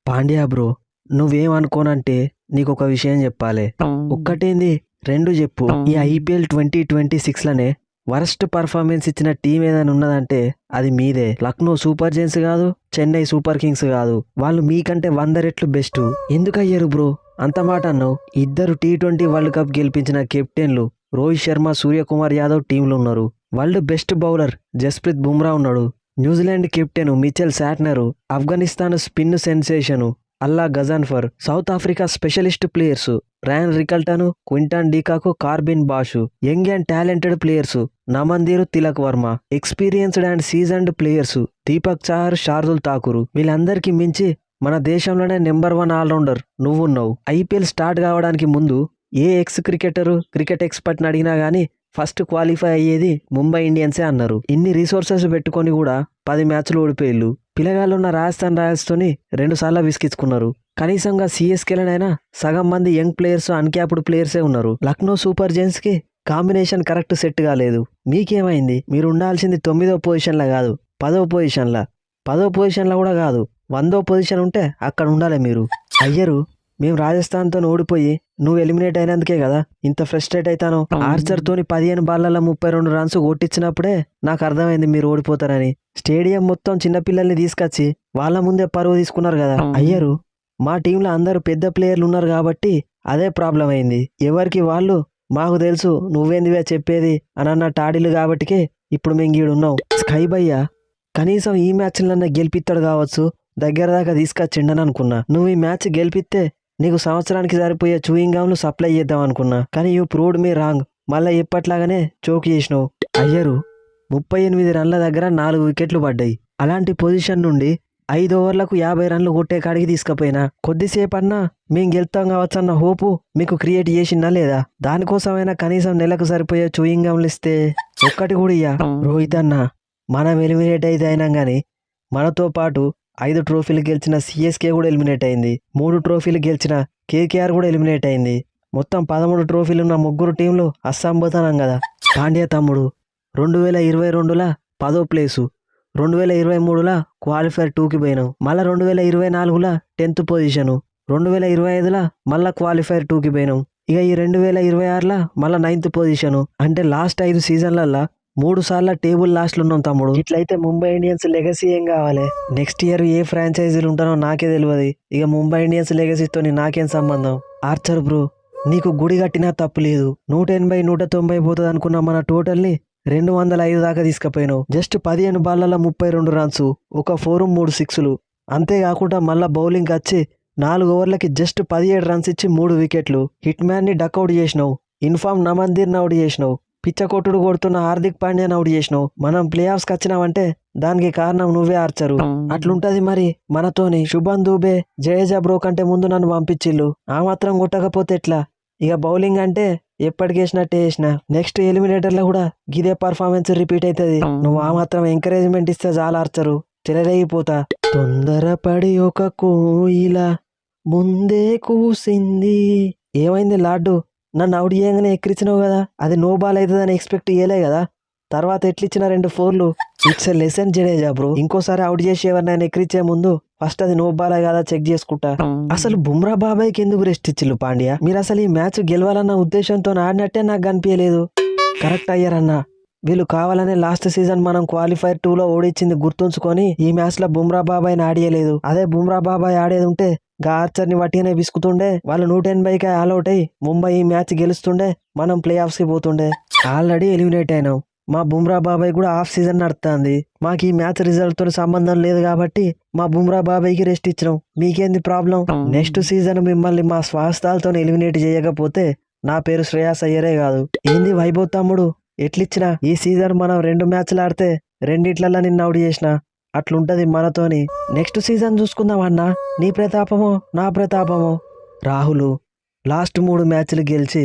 Pandya bro, నువ్వేమనుకోనంటే నీకొక విషయం చెప్పాలి. ఒక్కటేంది, రెండు చెప్పు. ఈ ఐపీఎల్ 2026లోనే వరస్ట్ పర్ఫార్మెన్స్ ఇచ్చిన టీం ఏదైనా ఉన్నదంటే అది మీదే. లక్నో సూపర్ జైంట్స్ కాదు, చెన్నై సూపర్ కింగ్స్ కాదు. వాళ్ళు మీకంటే 100 రెట్లు బెస్ట్. ఎందుకయ్యారు బ్రో అంత మాట అన్నావు? ఇద్దరు T20 వరల్డ్ కప్ గెలిపించిన కెప్టెన్లు రోహిత్ శర్మ, సూర్యకుమార్ యాదవ్ టీంలో ఉన్నారు. World best bowler Jasprit Bumrah ఉన్నాడు. New Zealand captain Mitchell Santner, Afghanistan spin sensation Allah Ghazanfar, South Africa specialist players Ryan Rickelton, Quinton de Kock, Corbin Bosch, young and talented players Naman Dhir, Tilak Varma, experienced and seasoned players Deepak Chahar, Shardul Thakur. వీళ్ళందరికీ మించి మన దేశంలోనే నెంబర్ 1 ఆల్రౌండర్ నువ్వున్నావు. IPL start కావడానికి ముందు ఏ ex cricketer, cricket ఎక్స్పర్ట్ని అడిగినా గానీ ఫస్ట్ క్వాలిఫై అయ్యేది ముంబై ఇండియన్సే అన్నారు. ఇన్ని రిసోర్సెస్ పెట్టుకొని కూడా 10 మ్యాచ్లు ఓడిపోయిళ్ళు. పిల్లగాళ్ళున్న రాజస్థాన్ రాయల్స్తోని 2 సార్లు విసిగించుకున్నారు. కనీసంగా సిఎస్కేలనైనా సగం మంది యంగ్ ప్లేయర్స్, అన్క్యాప్డ్ ప్లేయర్సే ఉన్నారు. లక్నో సూపర్ జైంట్స్ కి కాంబినేషన్ కరెక్ట్ సెట్ కాలేదు. మీకేమైంది? మీరు ఉండాల్సింది 9వ పొజిషన్లో కాదు, 10వ పొజిషన్లో. 10వ పొజిషన్లో కూడా కాదు, 100వ పొజిషన్ ఉంటే అక్కడ ఉండాలి మీరు. అయ్యరు, మేము రాజస్థాన్తో ఓడిపోయి నువ్వు ఎలిమినేట్ అయినందుకే కదా ఇంత ఫ్రస్ట్రేట్ అవుతాను. ఆర్చర్తోని 15 బాళ్లలో 32 రన్స్ కొట్టించినప్పుడే నాకు అర్థమైంది మీరు ఓడిపోతారని. స్టేడియం మొత్తం చిన్నపిల్లల్ని తీసుకొచ్చి వాళ్ళ ముందే పరువు తీసుకున్నారు కదా. అయ్యరు, మా టీంలో అందరూ పెద్ద ప్లేయర్లు ఉన్నారు కాబట్టి అదే ప్రాబ్లం అయింది. ఎవరికి వాళ్ళు మాకు తెలుసు నువ్వేందివే చెప్పేది అని అన్న టాడీలు కాబట్టికే ఇప్పుడు మేము గీడున్నాం. స్కై భయ్య కనీసం ఈ మ్యాచ్లన్నా గెలిపిస్తాడు కావచ్చు, దగ్గర దాకా తీసుకొచ్చిండని అనుకున్నా. నువ్వు ఈ మ్యాచ్ గెలిపిస్తే నీకు సంవత్సరానికి సరిపోయే చూయింగ్ గమ్లు సప్లై చేద్దాం అనుకున్నా. కానీ యూ ప్రూవ్డ్ మీ రాంగ్. మళ్ళీ ఎప్పట్లాగానే చోక్ చేసినావు. అయ్యరు, 38 రన్ల దగ్గర 4 వికెట్లు పడ్డాయి. అలాంటి పొజిషన్ నుండి 5 ఓవర్లకు 50 రన్లు కొట్టే కాడికి తీసుకుపోయినా కొద్దిసేపన్నా మేం గెలుతాం కావచ్చన్న హోపు మీకు క్రియేట్ చేసినా లేదా? దానికోసమైనా కనీసం నెలకు సరిపోయే చూయింగ్ గమ్లు ఇస్తే ఒక్కటి కూడా ఇయ్యా. రోహిత్ అన్న, మనం ఎలిమినేట్ అయితే అయినాం కానీ మనతో పాటు 5 ట్రోఫీలు గెలిచిన సిఎస్కే కూడా ఎలిమినేట్ అయింది. 3 ట్రోఫీలు గెలిచిన కేకేఆర్ కూడా ఎలిమినేట్ అయింది. మొత్తం 13 ట్రోఫీలు ఉన్న 3 టీంలు అసంబోతానం కదా. పాండ్యా తమ్ముడు, 2022లా 10వ ప్లేసు, 2023లా క్వాలిఫైర్ 2కి పోయినావు. మళ్ళీ 2024లా 10th పొజిషను, 2025లా మళ్ళా క్వాలిఫైర్ 2కి పోయినావు. ఇక ఈ 2026లా మళ్ళా 9th పొజిషను. అంటే లాస్ట్ 5 సీజన్లల్లా 3 సార్లు టేబుల్ లాస్ట్లు ఉన్నాం తమ్ముడు. ఇట్లయితే ముంబై ఇండియన్స్ లెగసీ ఏం కావాలి? నెక్స్ట్ ఇయర్ ఏ ఫ్రాంచైజీలు ఉంటానో నాకే తెలియదు. ఇక ముంబై ఇండియన్స్ లెగసీతో నాకేం సంబంధం? ఆర్చర్ బ్రో, నీకు గుడి కట్టినా తప్పు లేదు. 180, 190 పోతుంది అనుకున్న మన టోటల్ని 205 దాకా తీసుకుపోయినావు. Just 15 బాళ్లలో 32 runs, 1 4, 3 6లు. అంతేకాకుండా మళ్ళా బౌలింగ్ వచ్చి 4 ఓవర్లకి జస్ట్ 17 రన్స్ ఇచ్చి 3 వికెట్లు. హిట్ మ్యాన్ ని డక్అవుట్ చేసినావు. ఇన్ఫామ్ నమందీర్ని అవుట్ చేసినావు. పిచ్చ కొట్టుడు కొడుతున్న హార్దిక్ పాండ్యాని అవుట్ చేసినావు. మనం ప్లే ఆఫ్స్కి వచ్చినావంటే దానికి కారణం నువ్వే ఆర్చరు. అట్లుంటది మరి మనతోని. శుభన్ దూబే, జడేజా బ్రో కంటే ముందు నన్ను పంపించిళ్ళు. ఆ మాత్రం కొట్టకపోతే ఎట్లా? ఇక బౌలింగ్ అంటే ఎప్పటికేసినట్టే వేసిన. నెక్స్ట్ ఎలిమినేటర్లో కూడా గిదే పర్ఫార్మెన్స్ రిపీట్ అవుతుంది. నువ్వు ఆ మాత్రం ఎంకరేజ్మెంట్ ఇస్తే చాలా ఆర్చరు. చెలరేగిపోతా. తొందరపడి ఒక కోయిల ముందే కూసింది. ఏమైంది లాడ్డు? నన్ను అవుట్ చేయగానే ఎక్కిరించినావు కదా, అది నో బాల్ అవుతుందని ఎక్స్పెక్ట్ చేయలే కదా. తర్వాత ఎట్లిచ్చిన 2 4లు. It's a lesson Jadeja bro. ఇంకోసారి అవుట్ చేసి ఎవరినైనా ఎక్కిరించే ముందు ఫస్ట్ అది నో బాల్ కదా చెక్ చేసుకుంటా. అసలు బుమ్రా బాబాయ్కి ఎందుకు రెస్ట్ ఇచ్చిల్లు పాండ్యా? మీరు అసలు ఈ మ్యాచ్ గెలవాలన్న ఉద్దేశంతో ఆడినట్టే నాకు కనిపించలేదు. కరెక్ట్ అయ్యారన్నా, వీళ్ళు కావాలనే లాస్ట్ సీజన్ మనం క్వాలిఫైర్ 2లో ఓడించింది గుర్తుంచుకొని ఈ మ్యాచ్ లో బుమ్రా బాబాయ్ని ఆడియలేదు. అదే బుమ్రా బాబాయ్ ఆడేది ఉంటే ఆర్చర్ని వట్టిగానే విసుకుతుండే. వాళ్ళు 180కి ఆల్అౌట్ అయ్యి ముంబై ఈ మ్యాచ్ గెలుస్తుండే, మనం ప్లే ఆఫ్స్ కి పోతుండే. ఆల్రెడీ ఎలిమినేట్ అయినాం. మా బుమ్రా బాబాయ్ కూడా హాఫ్ సీజన్ నడుస్తుంది. మాకు ఈ మ్యాచ్ రిజల్ట్ తో సంబంధం లేదు కాబట్టి మా బుమ్రా బాబాయ్కి రెస్ట్ ఇచ్చినాం. మీకేంది ప్రాబ్లం? నెక్స్ట్ సీజన్ మిమ్మల్ని మా స్వాస్థాలతో ఎలిమినేట్ చేయకపోతే నా పేరు శ్రేయాస్ అయ్యరే కాదు. ఏంది వైభవ్ తమ్ముడు, ఎట్లిచ్చినా ఈ సీజన్ మనం 2 మ్యాచ్లు ఆడితే 2 నిన్న అవుట్ చేసిన. అట్లుంటది మనతోని. నెక్స్ట్ సీజన్ చూసుకుందాం అన్నా. నీ ప్రతాపమో నా ప్రతాపమో. రాహుల్, లాస్ట్ 3 మ్యాచ్లు గెలిచి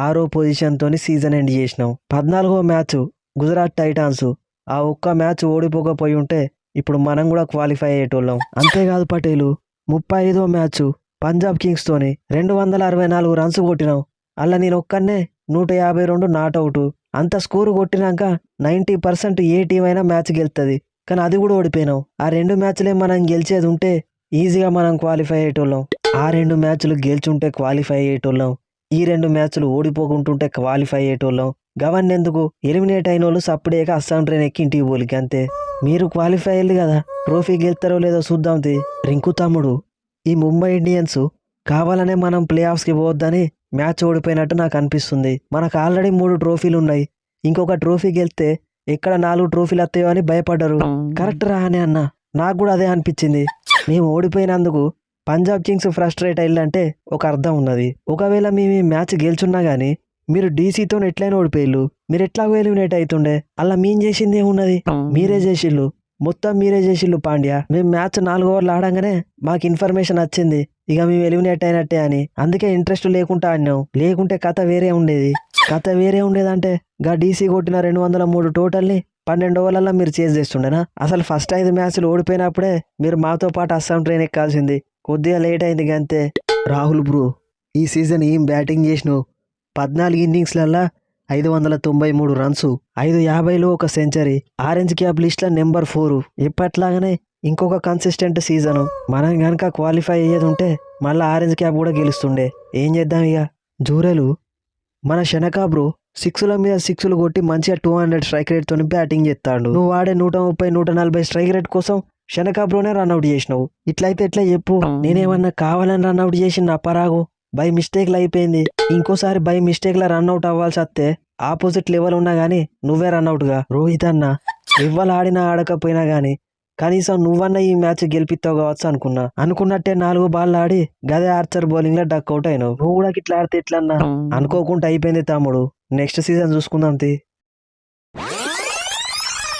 6వ పొజిషన్తోని సీజన్ ఎండ్ చేసినాం. 14వ మ్యాచ్ గుజరాత్ టైటాన్స్. ఆ ఒక్క మ్యాచ్ ఓడిపోకపోయి ఉంటే ఇప్పుడు మనం కూడా క్వాలిఫై అయ్యేటోళ్ళం. అంతేకాదు పటేలు, 35వ మ్యాచ్ పంజాబ్ కింగ్స్ తోని 264 రన్స్ కొట్టినాం. అలా నేను ఒక్కనే 152 నాట్అవుట్. అంత స్కోరు కొట్టినాక 90% ఏ టీం అయినా మ్యాచ్ గెలుతుంది. కానీ అది కూడా ఓడిపోయినావు. ఆ 2 మ్యాచ్లే మనం గెలిచేది ఉంటే ఈజీగా మనం క్వాలిఫై అయ్యేటోళ్ళం. ఆ 2 మ్యాచ్లు గెలుచుంటే క్వాలిఫై అయ్యేటోళ్ళం. ఈ 2 మ్యాచ్లు ఓడిపోకుంటుంటే క్వాలిఫై అయ్యేటోళ్ళం. గవన్నెందుకు ఎలిమినేట్ అయినోళ్ళు సప్పుడేక అస్సాం ట్రైన్ ఎక్కి ఇంటికి పోలికి అంతే. మీరు క్వాలిఫై అయ్యింది కదా, ట్రోఫీ గెలుతారో లేదో చూద్దాం. రింకు తమ్ముడు, ఈ ముంబై ఇండియన్స్ కావాలనే మనం ప్లే ఆఫ్స్కి పోవద్దని మ్యాచ్ ఓడిపోయినట్టు నాకు అనిపిస్తుంది. మనకు ఆల్రెడీ 3 ట్రోఫీలు ఉన్నాయి. ఇంకొక ట్రోఫీ గెలిస్తే ఎక్కడ 4 ట్రోఫీలు వస్తాయో అని భయపడ్డారు. కరెక్ట్ రా అని అన్న, నాకు కూడా అదే అనిపించింది. మేము ఓడిపోయినందుకు పంజాబ్ కింగ్స్ ఫ్రస్ట్రేట్ అయ్యిందంటే ఒక అర్థం ఉన్నది. ఒకవేళ మేము ఈ మ్యాచ్ గెలుచున్నా కానీ మీరు డీసీతో ఎట్లయినా ఓడిపోయిల్లు, మీరు ఎట్లా ఎలిమినేట్ అవుతుండే. అలా మేము చేసింది ఏమున్నది, మీరే చేసిల్లు, మొత్తం మీరే చేసిల్లు పాండ్యా. మేము మ్యాచ్ 4 ఓవర్లు ఆడంగానే మాకు ఇన్ఫర్మేషన్ వచ్చింది ఇక మేము ఎలిమినేట్ అయినట్టే అని. అందుకే ఇంట్రెస్ట్ లేకుండా ఆడినాం. లేకుంటే కథ వేరే ఉండేది. కథ వేరే ఉండేదంటే గా డీసీ కొట్టిన 203 టోటల్ని 12 ఓవర్లలో మీరు చేజ్ చేస్తుండేనా? అసలు ఫస్ట్ 5 మ్యాచ్లు ఓడిపోయినప్పుడే మీరు మాతో పాటు అస్సాం ట్రైన్ ఎక్కాల్సింది. కొద్దిగా లేట్ అయింది అంతే. రాహుల్ బ్రో, ఈ సీజన్ ఏం బ్యాటింగ్ చేసినావు. 14 ఇన్నింగ్స్లల్లా 593 రన్స్, 550లో ఒక సెంచరీ, ఆరెంజ్ క్యాప్ లిస్ట్లో నెంబర్ 4. ఎప్పట్లాగానే ఇంకొక కన్సిస్టెంట్ సీజను. మనం కనుక క్వాలిఫై అయ్యేది ఉంటే మళ్ళీ ఆరెంజ్ క్యాప్ కూడా గెలుస్తుండే. ఏం చేద్దాం ఇక. జూరెలు మన శనకా బ్రో 6ల మీద 6లు కొట్టి మంచిగా 200 స్ట్రైక్ రేట్తో బ్యాటింగ్ చేస్తాడు. నువ్వు వాడే 130, 140 స్ట్రైక్ రేట్ కోసం శనకా బ్రోనే రన్అట్ చేసినావు. ఇట్లయితే ఎట్లా చెప్పు. నేనేమన్నా కావాలని రన్అట్ చేసిన అపరాగు బై మిస్టేక్లు అయిపోయింది. ఇంకోసారి బై మిస్టేక్లో రన్అట్ అవ్వాల్సి వస్తే ఆపోజిట్ లెవెల్ ఉన్నా కానీ నువ్వే రన్అట్గా. రోహిత్ అన్న, ఇవ్వాలి ఆడినా ఆడకపోయినా కానీ కనీసం నువ్వన్నా ఈ మ్యాచ్ గెలిపిస్తావు కావచ్చు అనుకున్నా. అనుకున్నట్టే 4 బాల్ ఆడి గదే ఆర్చర్ బౌలింగ్ లో డక్అవుట్ అయినావు. నువ్వు కూడా ఇట్లా ఆడితే ఎట్లన్నా. అనుకోకుండా అయిపోయింది తమ్ముడు. నెక్స్ట్ సీజన్ చూసుకుందాం.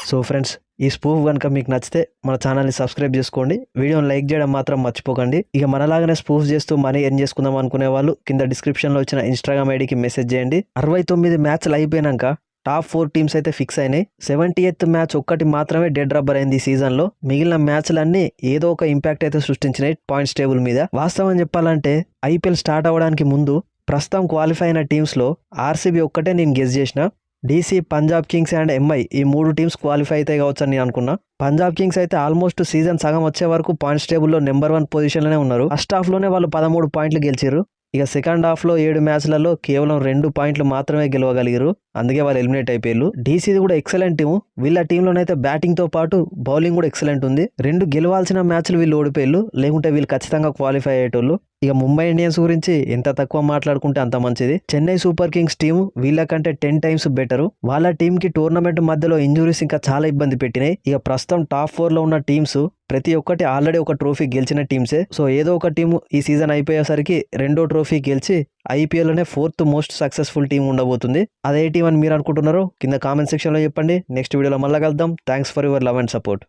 సో ఫ్రెండ్స్, ఈ స్పూఫ్ కనుక మీకు నచ్చితే మన ఛానల్ని సబ్స్క్రైబ్ చేసుకోండి. వీడియోని లైక్ చేయడం మాత్రం మర్చిపోకండి. ఇక మనలాగానే స్పూఫ్ చేస్తూ మనీ ఎర్న్ చేసుకుందాం అనుకునే వాళ్ళు కింద డిస్క్రిప్షన్లో వచ్చిన ఇన్స్టాగ్రామ్ ఐడికి మెసేజ్ చేయండి. 69 మ్యాచ్లు అయిపోయినాక టాప్ 4 టీమ్స్ అయితే ఫిక్స్ అయినాయి. 78th మ్యాచ్ ఒక్కటి మాత్రమే డెడ్ రబ్బర్ అయింది ఈ సీజన్లో. మిగిలిన మ్యాచ్లన్నీ ఏదో ఒక ఇంపాక్ట్ అయితే సృష్టించినాయి పాయింట్స్ టేబుల్ మీద. వాస్తవం చెప్పాలంటే ఐపీఎల్ స్టార్ట్ అవ్వడానికి ముందు ప్రస్తుతం క్వాలిఫై అయిన టీమ్స్లో ఆర్సీబీ ఒక్కటే నేను గెస్ చేసిన. DC, Punjab Kings and MI ఈ 3 టీమ్స్ క్వాలిఫై అయితే కావచ్చు అని నేను అనుకున్నా. పంజాబ్ కింగ్స్ అయితే ఆల్మోస్ట్ సీజన్ సగం వచ్చే వరకు పాయింట్స్ టేబుల్లో నెంబర్ 1 పొజిషన్లోనే ఉన్నారు. ఫస్ట్ హాఫ్లోనే వాళ్ళు 13 పాయింట్లు గెలిచారు. ఇక సెకండ్ హాఫ్లో 7 మ్యాచ్లలో కేవలం 2 పాయింట్లు మాత్రమే గెలవగలిగారు. అందుకే వాళ్ళు ఎలిమినేట్ అయిపోయారు. డీసీది కూడా ఎక్సలెంట్ టీము. వీళ్ళ టీంలోనైతే బ్యాటింగ్తో పాటు బౌలింగ్ కూడా ఎక్సలెంట్ ఉంది. 2 గెలవాల్సిన మ్యాచ్లు వీళ్ళు ఓడిపోయారు. లేకుంటే వీళ్ళు ఖచ్చితంగా క్వాలిఫై అయ్యేటోళ్ళు. ఇక ముంబై ఇండియన్స్ గురించి ఎంత తక్కువ మాట్లాడుకుంటే అంత మంచిది. చెన్నై సూపర్ కింగ్స్ టీం వీళ్ళకంటే 10 టైమ్స్ బెటరు. వాళ్ళ టీంకి టోర్నమెంట్ మధ్యలో ఇంజురీస్ ఇంకా చాలా ఇబ్బంది పెట్టినాయి. ఇక ప్రస్తుతం టాప్ 4లో ఉన్న టీమ్స్ ప్రతి ఒక్కటి ఆల్రెడీ ఒక ట్రోఫీ గెలిచిన టీమ్సే. సో ఏదో ఒక టీము ఈ సీజన్ అయిపోయేసరికి 2వ ట్రోఫీ గెలిచి ఐపీఎల్లోనే 4th మోస్ట్ సక్సెస్ఫుల్ టీం ఉండబోతుంది. అదే టీం అని మీరు అనుకుంటున్నారో కింద కామెంట్ సెక్షన్లో చెప్పండి. నెక్స్ట్ వీడియోలో మళ్ళీ కలుద్దాం. Thanks for your love and support.